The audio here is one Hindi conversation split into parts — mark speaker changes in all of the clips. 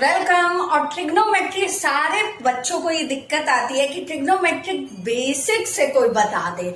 Speaker 1: वेलकम। और ट्रिग्नोमेट्री सारे बच्चों को ये दिक्कत आती है कि ट्रिग्नोमेट्रिक बेसिक से कोई बता दे,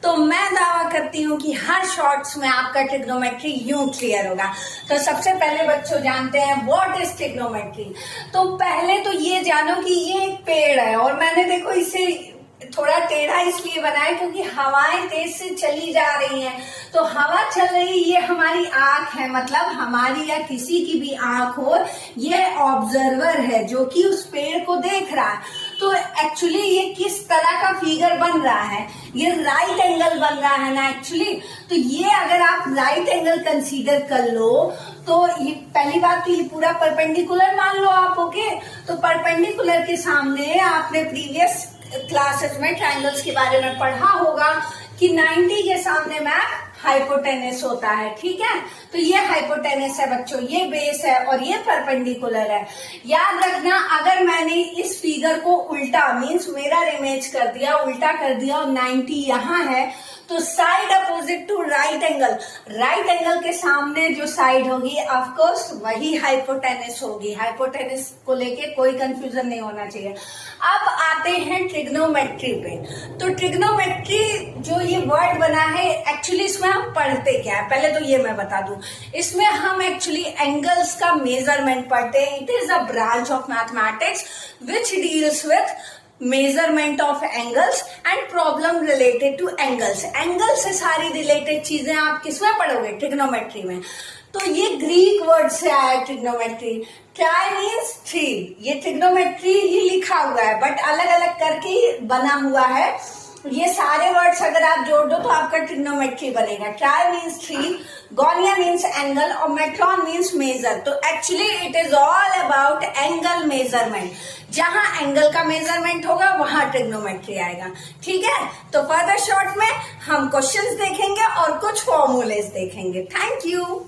Speaker 1: तो मैं दावा करती हूँ कि हर शॉर्ट्स में आपका ट्रिग्नोमेट्री यूं क्लियर होगा। तो सबसे पहले बच्चों जानते हैं व्हाट इज ट्रिग्नोमेट्री। तो पहले तो ये जानो कि ये एक पेड़ है और मैंने देखो इसे थोड़ा टेढ़ा इसलिए बनाया क्योंकि हवाएं तेज से चली जा रही हैं। तो हवा चल रही, ये हमारी आंख है, मतलब हमारी या किसी की भी आंख हो, ये ऑब्जर्वर है जो कि उस पेड़ को देख रहा है। तो एक्चुअली ये किस तरह का फिगर बन रहा है, ये राइट एंगल बन रहा है ना एक्चुअली। तो ये अगर आप राइट एंगल कंसीडर कर लो तो ये पहली बात, तो ये पूरा परपेंडिकुलर मान लो आप। ओके, तो परपेंडिकुलर के सामने आपने प्रीवियस क्लासेस में ट्रायंगल्स के बारे में पढ़ा होगा कि 90 के सामने मैप हाइपोटेनस होता है। ठीक है, तो ये हाइपोटेनस है बच्चों, ये बेस है और ये परपेंडिकुलर है। याद रखना, अगर मैंने इस फिगर को उल्टा मीन्स मिरर इमेज कर दिया, उल्टा कर दिया और 90 यहाँ है, तो side opposite to right angle, right angle के सामने जो साइड होगी ऑफ कोर्स वही हाइपोटेनस होगी। हाइपोटेनस को लेके कोई कंफ्यूजन नहीं होना चाहिए। अब आते हैं ट्रिग्नोमेट्री पे। तो ट्रिग्नोमेट्री जो ये वर्ड बना है, एक्चुअली इसमें हम पढ़ते क्या है पहले तो ये मैं बता दूं। इसमें हम एक्चुअली एंगल्स का मेजरमेंट पढ़ते हैं। It is a branch of mathematics which deals with measurement of angles and problem related two angles. Angle से सारी रिलेटेड चीजें आप किसमें पढ़ोगे? ट्रिग्नोमेट्री में। तो ये ग्रीक वर्ड से आया है ट्रिग्नोमेट्री। ट्राई मीन्स थ्री, ये ट्रिग्नोमेट्री ही लिखा हुआ है बट अलग अलग करके बना हुआ है। ये सारे वर्ड्स अगर आप जोड़ दो तो आपका ट्रिग्नोमेट्री बनेगा। Tri means three, gonia means angle और मेट्रॉन मीन्स मेजर। तो actually it is all about angle measurement. जहां एंगल का मेजरमेंट होगा वहां ट्रिग्नोमेट्री आएगा। ठीक है, तो फर्दर शॉर्ट में हम क्वेश्चंस देखेंगे और कुछ फॉर्मूलेस देखेंगे। Thank you.